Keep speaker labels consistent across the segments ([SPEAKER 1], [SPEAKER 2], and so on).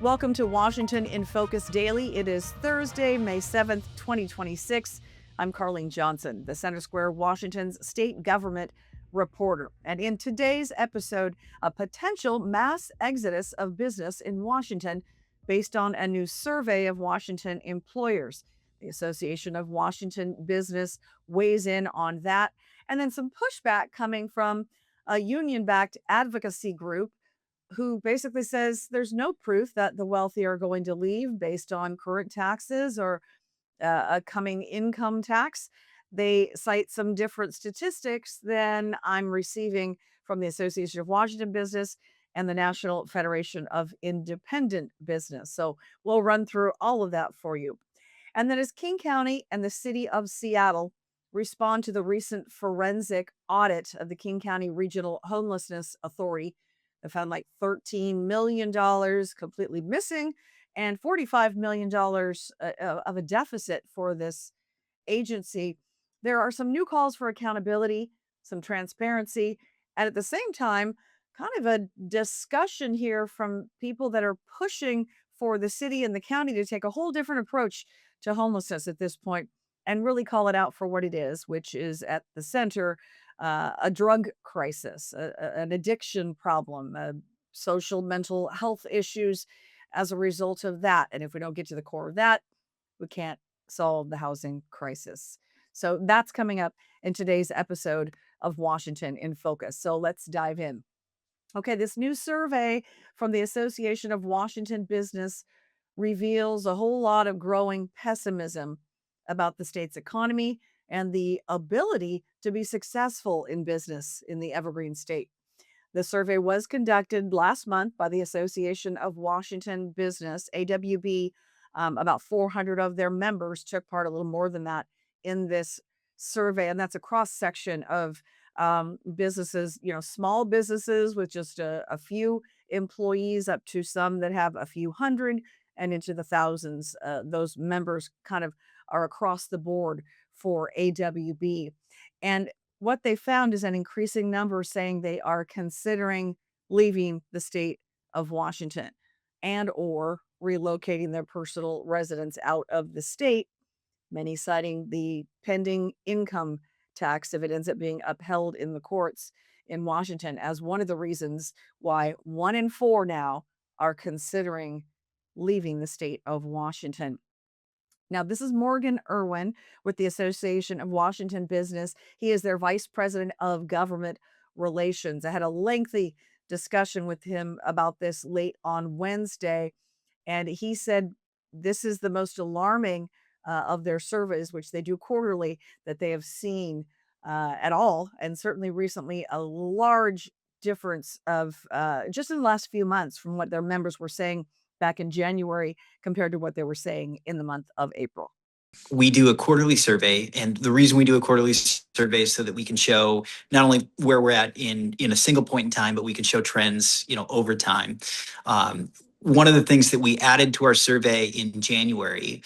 [SPEAKER 1] Welcome to Washington in Focus Daily. It is Thursday, May 7th, 2026. I'm Carlene Johnson, the Center Square, Washington's state government reporter. And in today's episode, a potential mass exodus of business in Washington based on a new survey of Washington employers. The Association of Washington Business weighs in on that. And then some pushback coming from a union-backed advocacy group who basically says there's no proof that the wealthy are going to leave based on current taxes or a coming income tax. They cite some different statistics than I'm receiving from the Association of Washington Business and the National Federation of Independent Business. So we'll run through all of that for you. And then as King County and the city of Seattle respond to the recent forensic audit of the King County Regional Homelessness Authority, they found like $13 million completely missing and $45 million of a deficit for this agency. There are some new calls for accountability, some transparency, and at the same time, kind of a discussion here from people that are pushing for the city and the county to take a whole different approach to homelessness at this point and really call it out for what it is, which is at the center a drug crisis, an addiction problem, social mental health issues as a result of that. And if we don't get to the core of that, we can't solve the housing crisis. So that's coming up in today's episode of Washington in Focus. So let's dive in. Okay, this new survey from the Association of Washington Business reveals a whole lot of growing pessimism about the state's economy and the ability to be successful in business in the Evergreen State. The survey was conducted last month by the Association of Washington Business, AWB. About 400 of their members took part, a little more than that, in this survey. And that's a cross section of businesses, small businesses with just a few employees up to some that have a few hundred and into the thousands. Those members kind of are across the board for AWB. And what they found is an increasing number saying they are considering leaving the state of Washington and or relocating their personal residence out of the state, many citing the pending income tax if it ends up being upheld in the courts in Washington as one of the reasons why 1 in 4 now are considering leaving the state of Washington. Now, this is Morgan Irwin with the Association of Washington Business. He is their vice president of government relations. I had a lengthy discussion with him about this late on Wednesday, and he said this is the most alarming of their surveys, which they do quarterly, that they have seen at all. And certainly recently, a large difference of just in the last few months from what their members were saying back in January compared to what they were saying in the month of April.
[SPEAKER 2] We do a quarterly survey, and the reason we do a quarterly survey is so that we can show not only where we're at in a single point in time, but we can show trends, over time. One of the things that we added to our survey in January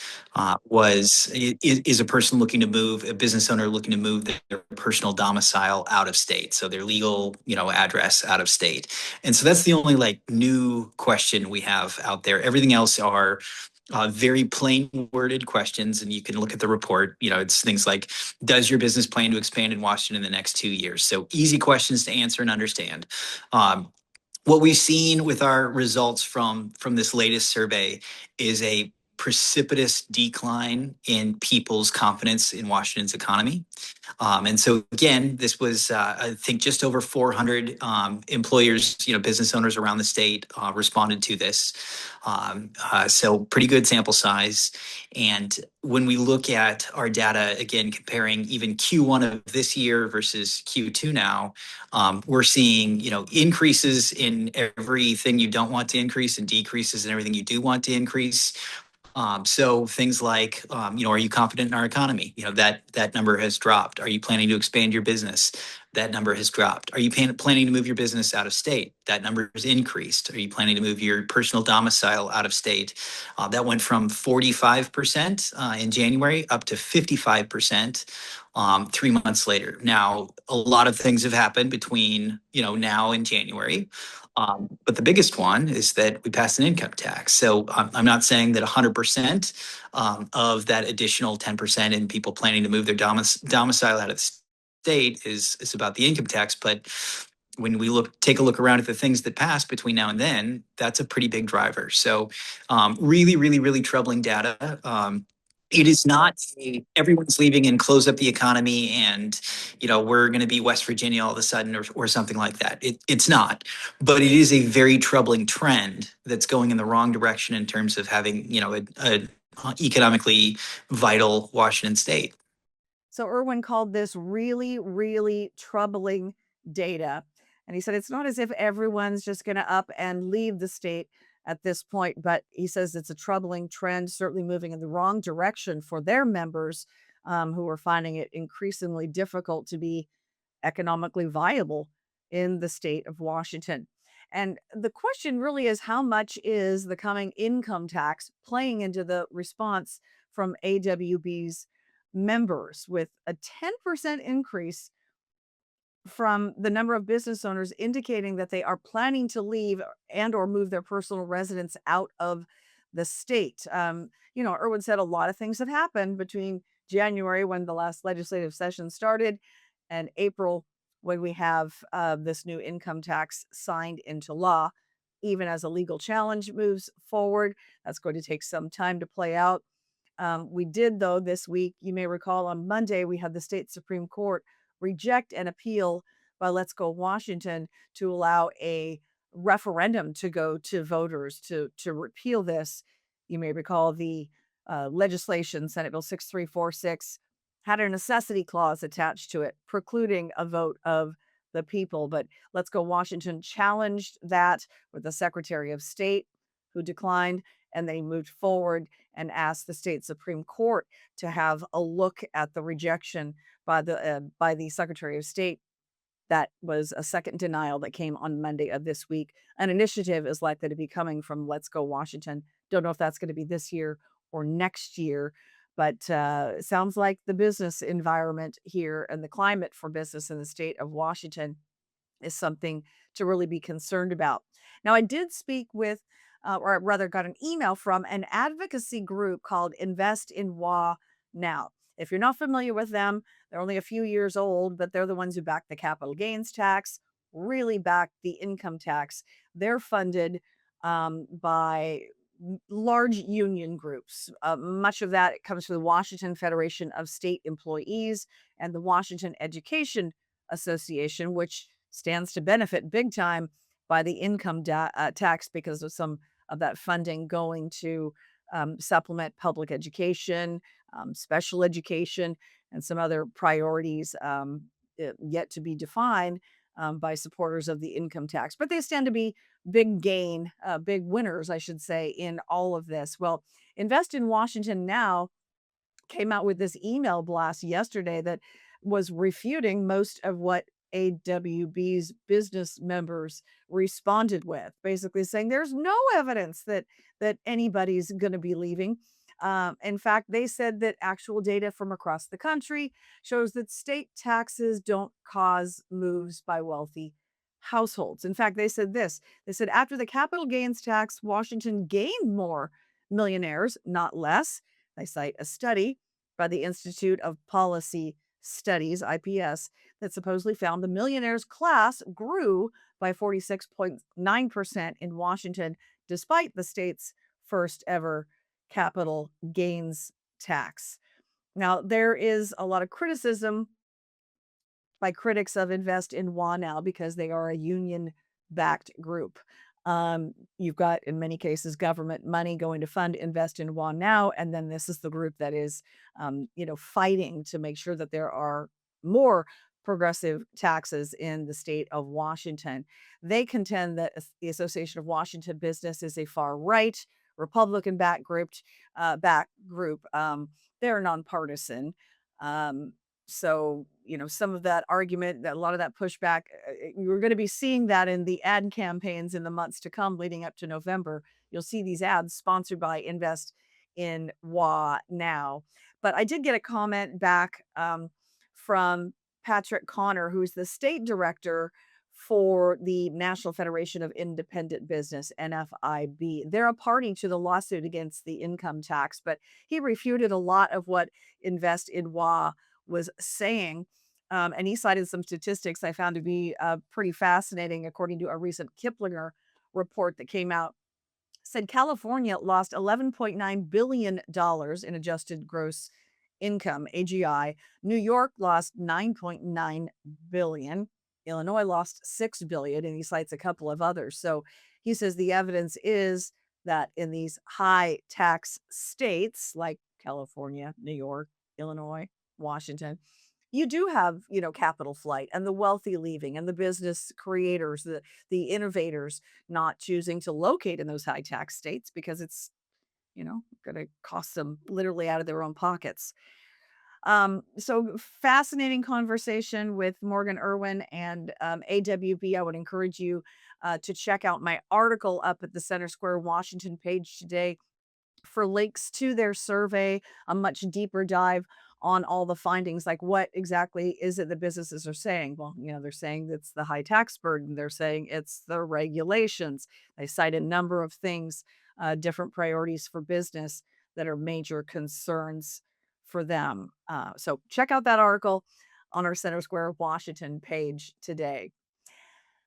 [SPEAKER 2] is a person looking to move, a business owner looking to move their personal domicile out of state, so their legal, address out of state. And so that's the only new question we have out there. Everything else are very plain worded questions, and you can look at the report. It's things like, does your business plan to expand in Washington in the next 2 years? So easy questions to answer and understand. What we've seen with our results from this latest survey is a precipitous decline in people's confidence in Washington's economy. And so again, this was, I think, just over 400 employers, business owners around the state responded to this. So pretty good sample size. And when we look at our data, again, comparing even Q1 of this year versus Q2 now, we're seeing, increases in everything you don't want to increase and decreases in everything you do want to increase. So things like, are you confident in our economy? That number has dropped. Are you planning to expand your business? That number has dropped. Are you planning to move your business out of state? That number has increased. Are you planning to move your personal domicile out of state? That went from 45% in January up to 55% 3 months later. Now, a lot of things have happened between now and January. But the biggest one is that we passed an income tax. So I'm not saying that 100% of that additional 10% in people planning to move their domicile out of the state is about the income tax, but when we take a look around at the things that passed between now and then, that's a pretty big driver. So really, really, really troubling data. It is not everyone's leaving and close up the economy and we're going to be West Virginia all of a sudden or something like that. It's not, but it is a very troubling trend that's going in the wrong direction in terms of having a economically vital Washington state.
[SPEAKER 1] So Irwin called this really, really troubling data. And he said it's not as if everyone's just going to up and leave the state at this point, but he says it's a troubling trend, certainly moving in the wrong direction for their members who are finding it increasingly difficult to be economically viable in the state of Washington. And the question really is, how much is the coming income tax playing into the response from AWB's members, with a 10% increase from the number of business owners indicating that they are planning to leave and or move their personal residence out of the state. Irwin said a lot of things have happened between January, when the last legislative session started, and April, when we have this new income tax signed into law. Even as a legal challenge moves forward, that's going to take some time to play out. We did, though, this week, you may recall on Monday, we had the state Supreme Court reject an appeal by Let's Go Washington to allow a referendum to go to voters to repeal this. You may recall the legislation, Senate Bill 6346, had a necessity clause attached to it, precluding a vote of the people. But Let's Go Washington challenged that with the Secretary of State, who declined, and they moved forward and asked the state Supreme Court to have a look at the rejection by the Secretary of State. That was a second denial that came on Monday of this week. An initiative is likely to be coming from Let's Go Washington. Don't know if that's going to be this year or next year, but it sounds like the business environment here and the climate for business in the state of Washington is something to really be concerned about. Now, I did speak with, or rather got an email from an advocacy group called Invest in WA Now. If you're not familiar with them, they're only a few years old, but they're the ones who back the capital gains tax, really back the income tax. They're funded by large union groups. Much of that comes from the Washington Federation of State Employees and the Washington Education Association, which stands to benefit big time by the income tax because of some of that funding going to supplement public education, special education, and some other priorities yet to be defined by supporters of the income tax. But they stand to be big winners, I should say, in all of this. Well, Invest in Washington Now came out with this email blast yesterday that was refuting most of what AWB's business members responded with, basically saying there's no evidence that anybody's going to be leaving. In fact, they said that actual data from across the country shows that state taxes don't cause moves by wealthy households. In fact, they said this. They said after the capital gains tax, Washington gained more millionaires, not less. They cite a study by the Institute of Policy Studies, IPS, that supposedly found the millionaires class grew by 46.9% in Washington, despite the state's first ever capital gains tax. Now, there is a lot of criticism by critics of Invest in WA Now because they are a union backed group. You've got, in many cases, government money going to fund Invest in WA Now, and then this is the group that is, fighting to make sure that there are more progressive taxes in the state of Washington. They contend that the Association of Washington Business is a far right Republican back group. They're nonpartisan. So some of that argument, that a lot of that pushback, you're going to be seeing that in the ad campaigns in the months to come leading up to November. You'll see these ads sponsored by Invest in WA now. But I did get a comment back from Patrick Connor, who's the state director for the National Federation of Independent Business, NFIB. They're a party to the lawsuit against the income tax, but he refuted a lot of what Invest in WA was saying. And he cited some statistics I found to be pretty fascinating, according to a recent Kiplinger report that came out. Said California lost $11.9 billion in adjusted gross income, AGI. New York lost 9.9 billion. Illinois lost 6 billion, and he cites a couple of others. So he says the evidence is that in these high tax states like California, New York, Illinois, Washington, you do have, capital flight and the wealthy leaving and the business creators, the innovators not choosing to locate in those high tax states because it's, going to cost them literally out of their own pockets. So fascinating conversation with Morgan Irwin and AWB. I would encourage you to check out my article up at the Center Square Washington page today for links to their survey, a much deeper dive on all the findings, like what exactly is it the businesses are saying? Well, they're saying it's the high tax burden. They're saying it's the regulations. They cite a number of things, different priorities for business that are major concerns for them. So check out that article on our Center Square Washington page today.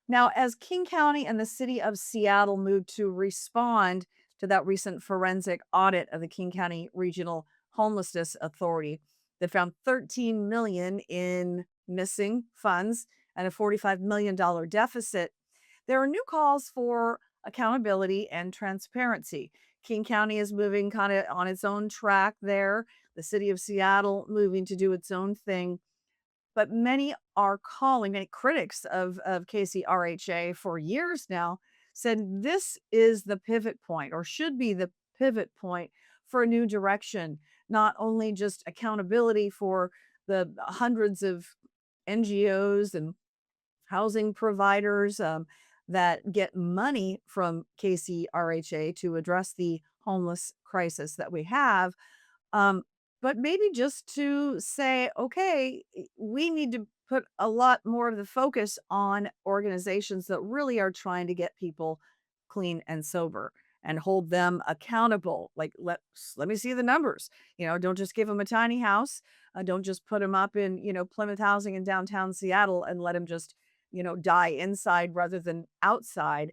[SPEAKER 1] Now, as King County and the city of Seattle moved to respond to that recent forensic audit of the King County Regional Homelessness Authority that found $13 million in missing funds and a $45 million deficit, there are new calls for accountability and transparency. King County is moving kind of on its own track there. The city of Seattle moving to do its own thing. But many critics of KCRHA for years now said this is the pivot point, or should be the pivot point for a new direction, not only just accountability for the hundreds of NGOs and housing providers that get money from KCRHA to address the homeless crisis that we have, but maybe just to say, okay, we need to put a lot more of the focus on organizations that really are trying to get people clean and sober and hold them accountable. Like, let me see the numbers. Don't just give them a tiny house. Don't just put them up in, Plymouth housing in downtown Seattle and let them just, die inside rather than outside,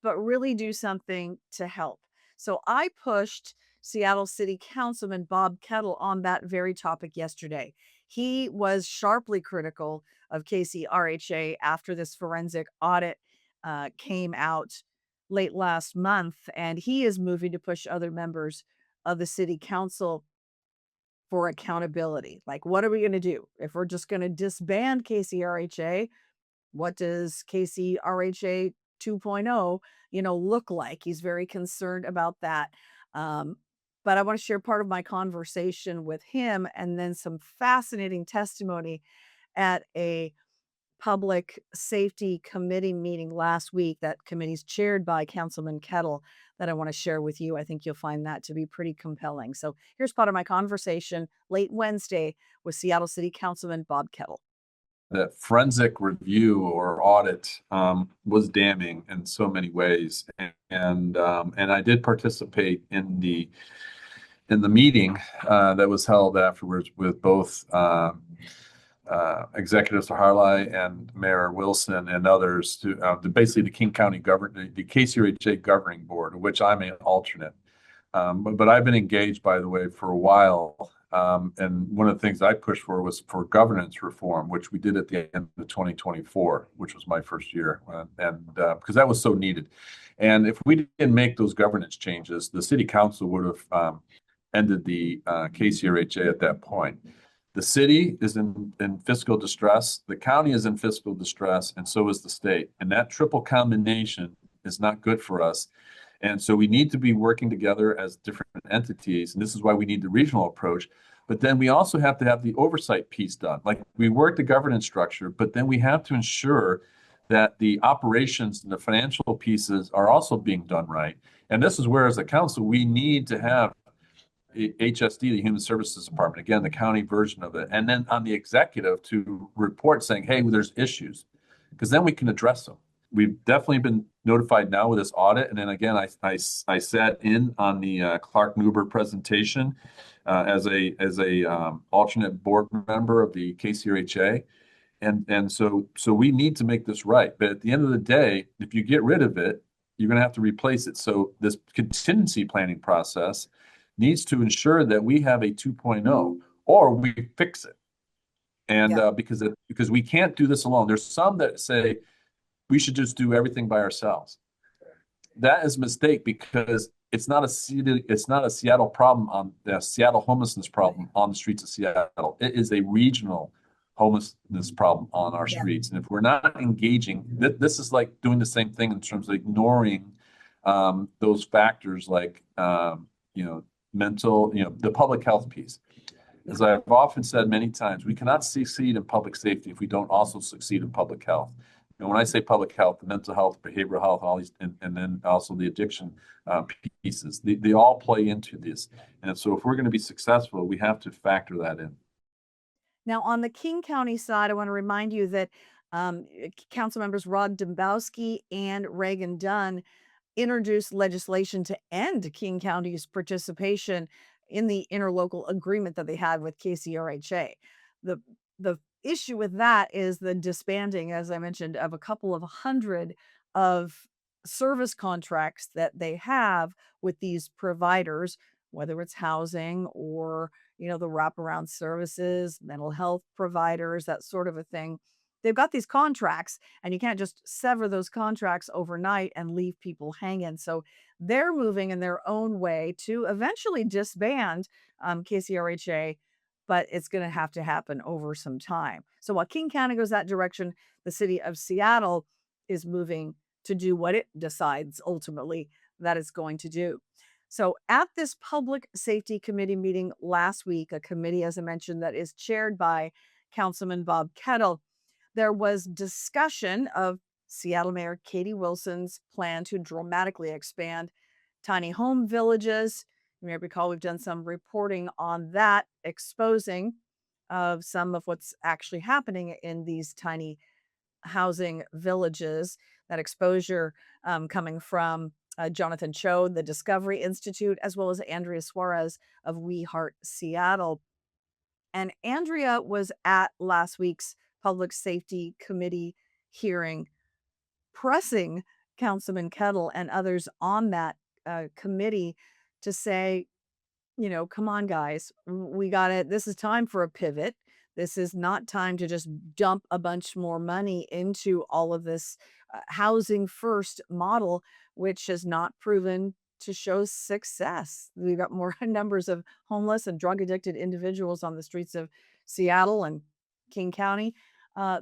[SPEAKER 1] but really do something to help. So I pushed Seattle City Councilman Bob Kettle on that very topic yesterday. He was sharply critical of KCRHA after this forensic audit came out late last month, and he is moving to push other members of the city council for accountability. Like, what are we going to do? If we're just going to disband KCRHA, what does KCRHA 2.0, look like? He's very concerned about that. But I want to share part of my conversation with him and then some fascinating testimony at a public safety committee meeting last week. That committee is chaired by Councilman Kettle that I want to share with you. I think you'll find that to be pretty compelling. So here's part of my conversation late Wednesday with Seattle City Councilman Bob Kettle.
[SPEAKER 3] That forensic review or audit was damning in so many ways, and I did participate in the meeting that was held afterwards with both Executive Saharlai and Mayor Wilson and others to basically the King County the KCRHA governing board, of which I'm an alternate. But I've been engaged, by the way, for a while. And one of the things I pushed for was for governance reform, which we did at the end of 2024, which was my first year, and because that was so needed. And if we didn't make those governance changes, the city council would have ended the KCRHA at that point. The city is in fiscal distress, the county is in fiscal distress, and so is the state. And that triple combination is not good for us. And so we need to be working together as different entities. And this is why we need the regional approach. But then we also have to have the oversight piece done. Like we work the governance structure, but then we have to ensure that the operations and the financial pieces are also being done right. And this is where, as a council, we need to have HSD, the Human Services Department, again, the county version of it. And then on the executive to report saying, hey, there's issues, because then we can address them. We've definitely been notified now with this audit. And then again, I sat in on the Clark Nuber presentation as a alternate board member of the KCRHA. And so we need to make this right. But at the end of the day, if you get rid of it, you're going to have to replace it. So this contingency planning process needs to ensure that we have a 2.0 or we fix it. And because we can't do this alone. There's some that say we should just do everything by ourselves. That is a mistake, because it's not a Seattle problem, on the Seattle homelessness problem on the streets of Seattle. It is a regional homelessness problem on our streets. And if we're not engaging, this is like doing the same thing in terms of ignoring those factors like, mental, the public health piece. As I've often said many times, we cannot succeed in public safety if we don't also succeed in public health. And when I say public health, the mental health, behavioral health, all these, and then also the addiction pieces, they all play into this. And so if we're going to be successful, we have to factor that in.
[SPEAKER 1] Now, on the King County side, I want to remind you that council members Rod Dombowski and Reagan Dunn introduced legislation to end King County's participation in the interlocal agreement that they had with KCRHA. The issue with that is the disbanding, as I mentioned, of a couple of hundred of service contracts that they have with these providers, whether it's housing or, the wraparound services, mental health providers, that sort of a thing. They've got these contracts, and you can't just sever those contracts overnight and leave people hanging. So they're moving in their own way to eventually disband KCRHA, but it's going to have to happen over some time. So while King County goes that direction, the city of Seattle is moving to do what it decides ultimately that it's going to do. So at this Public Safety Committee meeting last week, a committee, as I mentioned, that is chaired by Councilman Bob Kettle, there was discussion of Seattle Mayor Katie Wilson's plan to dramatically expand tiny home villages. You may recall we've done some reporting on that, exposing of some of what's actually happening in these tiny housing villages. That exposure coming from Jonathan Cho, the Discovery Institute, as well as Andrea Suarez of We Heart Seattle. And Andrea was at last week's Public Safety Committee hearing, pressing Councilman Kettle and others on that committee to say, come on, guys, we got it. This is time for a pivot. This is not time to just dump a bunch more money into all of this housing first model, which has not proven to show success. We've got more numbers of homeless and drug addicted individuals on the streets of Seattle and King County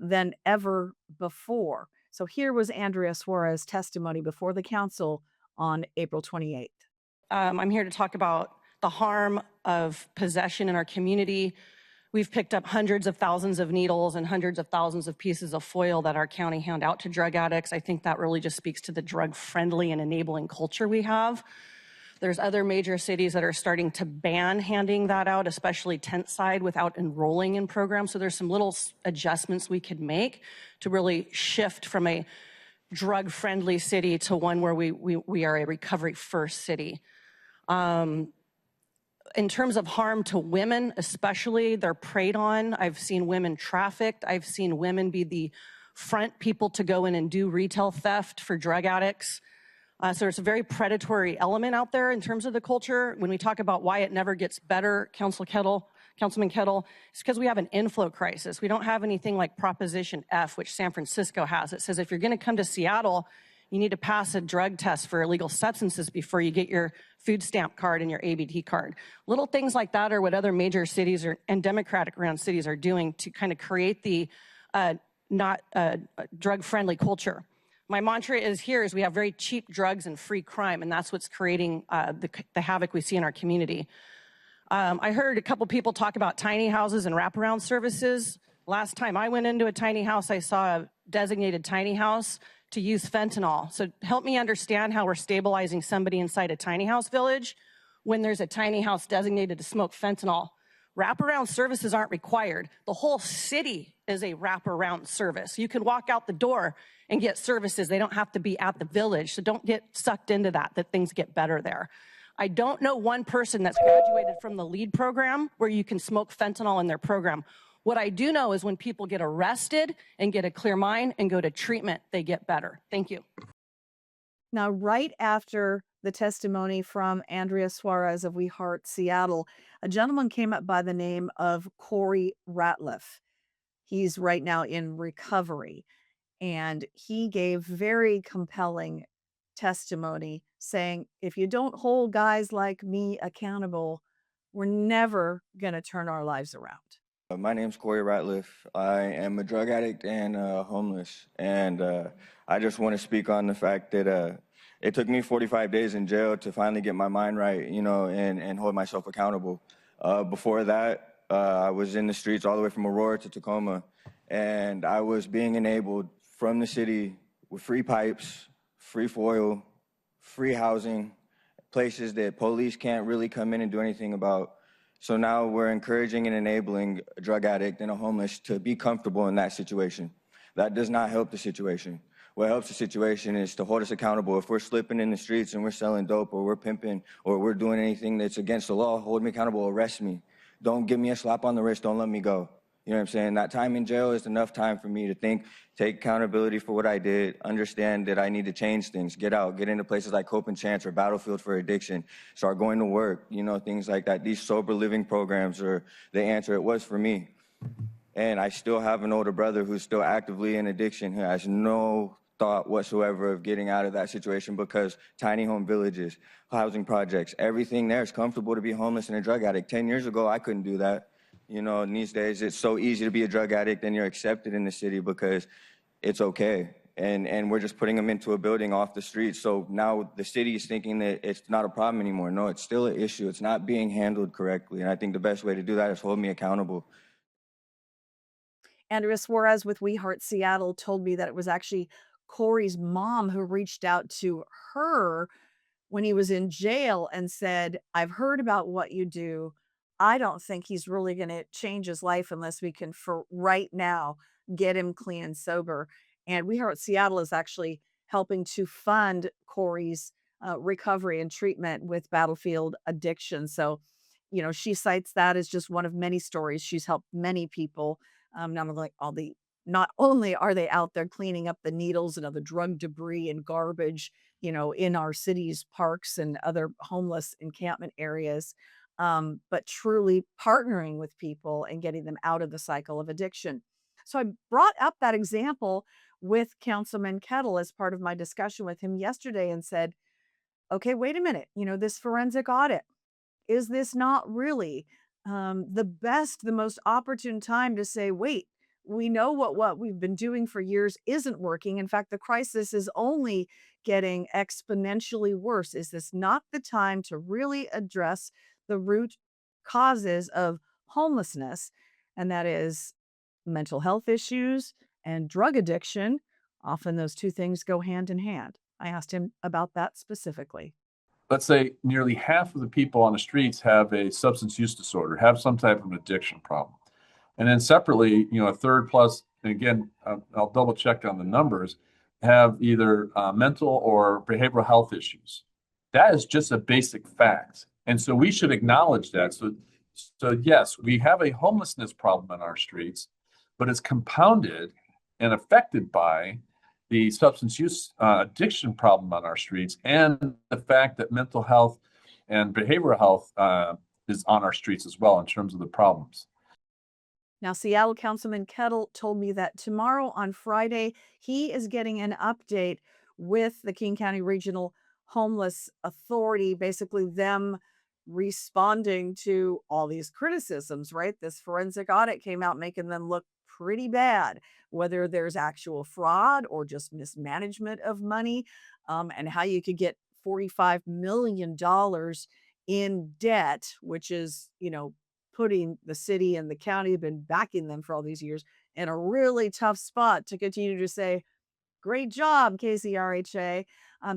[SPEAKER 1] than ever before. So here was Andrea Suarez's testimony before the council on April 28th.
[SPEAKER 4] I'm here to talk about the harm of possession in our community. We've picked up hundreds of thousands of needles and hundreds of thousands of pieces of foil that our county hand out to drug addicts. I think that really just speaks to the drug-friendly and enabling culture we have. There's other major cities that are starting to ban handing that out, especially tent side, without enrolling in programs. So there's some little adjustments we could make to really shift from a drug-friendly city to one where we are a recovery-first city. In terms of harm to women, especially, they're preyed on. I've seen women trafficked. I've seen women be the front people to go in and do retail theft for drug addicts. So it's a very predatory element out there in terms of the culture. When we talk about why it never gets better, Councilman Kettle, it's because we have an inflow crisis. We don't have anything like Proposition F, which San Francisco has. It says if you're going to come to Seattle, you need to pass a drug test for illegal substances before you get your food stamp card and your ABT card. Little things like that are what other major cities and democratic around cities are doing to kind of create the not drug-friendly culture. My mantra is we have very cheap drugs and free crime, and that's what's creating the havoc we see in our community. I heard a couple people talk about tiny houses and wraparound services. Last time I went into a tiny house, I saw a designated tiny house to use fentanyl. So help me understand how we're stabilizing somebody inside a tiny house village when there's a tiny house designated to smoke fentanyl. Wraparound services aren't required. The whole city is a wraparound service. You can walk out the door and get services. They don't have to be at the village. So don't get sucked into that things get better there. I don't know one person that's graduated from the LEAD program where you can smoke fentanyl in their program. What I do know is when people get arrested and get a clear mind and go to treatment, they get better. Thank you.
[SPEAKER 1] Now, right after the testimony from Andrea Suarez of We Heart Seattle, a gentleman came up by the name of Corey Ratliff. He's right now in recovery, and he gave very compelling testimony saying, if you don't hold guys like me accountable, we're never going to turn our lives around.
[SPEAKER 5] My name's Corey Ratliff. I am a drug addict and homeless. And I just want to speak on the fact that it took me 45 days in jail to finally get my mind right, and hold myself accountable. Before that, I was in the streets all the way from Aurora to Tacoma, and I was being enabled from the city with free pipes, free foil, free housing, places that police can't really come in and do anything about. So now we're encouraging and enabling a drug addict and a homeless to be comfortable in that situation. That does not help the situation. What helps the situation is to hold us accountable. If we're slipping in the streets and we're selling dope or we're pimping or we're doing anything that's against the law, hold me accountable, arrest me. Don't give me a slap on the wrist, don't let me go. You know what I'm saying? That time in jail is enough time for me to think, take accountability for what I did, understand that I need to change things, get out, get into places like Hope and Chance or Battlefield for Addiction, start going to work, things like that. These sober living programs are the answer. It was for me. And I still have an older brother who's still actively in addiction, who has no thought whatsoever of getting out of that situation because tiny home villages, housing projects, everything there is comfortable to be homeless and a drug addict. 10 years ago, I couldn't do that. In these days, it's so easy to be a drug addict and you're accepted in the city because it's okay. And we're just putting them into a building off the street. So now the city is thinking that it's not a problem anymore. No, it's still an issue. It's not being handled correctly. And I think the best way to do that is hold me accountable.
[SPEAKER 1] Andrea Suarez with We Heart Seattle told me that it was actually Corey's mom who reached out to her when he was in jail and said, I've heard about what you do. I don't think he's really going to change his life unless we can, for right now, get him clean and sober. And We Heart Seattle is actually helping to fund Corey's recovery and treatment with Battlefield Addiction. So, she cites that as just one of many stories. She's helped many people. Not only are they out there cleaning up the needles and other drug debris and garbage, in our city's parks and other homeless encampment areas, but truly partnering with people and getting them out of the cycle of addiction. So I brought up that example with Councilman Kettle as part of my discussion with him yesterday and said, okay, wait a minute, this forensic audit, is this not really the most opportune time to say, wait, we know what we've been doing for years isn't working. In fact, the crisis is only getting exponentially worse. Is this not the time to really address the root causes of homelessness? And that is mental health issues and drug addiction. Often those two things go hand in hand. I asked him about that specifically.
[SPEAKER 3] Let's say nearly half of the people on the streets have a substance use disorder, have some type of addiction problem. And then separately, a third plus, and again, I'll double check on the numbers, have either mental or behavioral health issues. That is just a basic fact. And so we should acknowledge that. So yes, we have a homelessness problem in our streets, but it's compounded and affected by the substance use addiction problem on our streets and the fact that mental health and behavioral health is on our streets as well in terms of the problems.
[SPEAKER 1] Now, Seattle Councilman Kettle told me that tomorrow on Friday, he is getting an update with the King County Regional Homeless Authority, basically them responding to all these criticisms, right? This forensic audit came out making them look pretty bad, whether there's actual fraud or just mismanagement of money, and how you could get $45 million in debt, which is, putting the city and the county have been backing them for all these years in a really tough spot to continue to say, great job, KCRHA.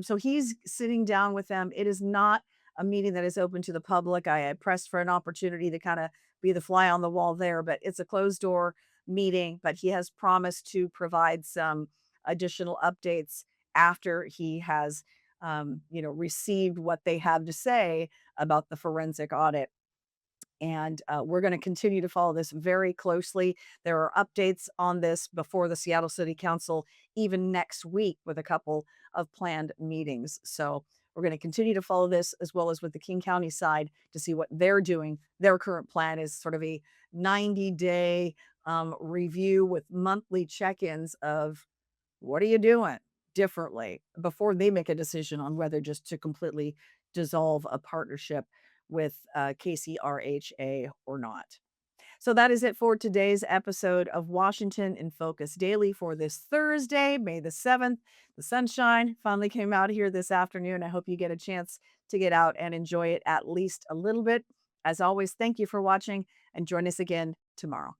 [SPEAKER 1] So he's sitting down with them. It is not a meeting that is open to the public. I had pressed for an opportunity to kind of be the fly on the wall there, but it's a closed door meeting. But he has promised to provide some additional updates after he has, received what they have to say about the forensic audit. And we're going to continue to follow this very closely. There are updates on this before the Seattle City Council, even next week, with a couple of planned meetings. So we're going to continue to follow this, as well as with the King County side, to see what they're doing. Their current plan is sort of a 90-day review with monthly check-ins of what are you doing differently before they make a decision on whether just to completely dissolve a partnership with KCRHA or not. So that is it for today's episode of Washington in Focus Daily for this Thursday, May the 7th. The sunshine finally came out here this afternoon. I hope you get a chance to get out and enjoy it at least a little bit. As always, thank you for watching, and join us again tomorrow.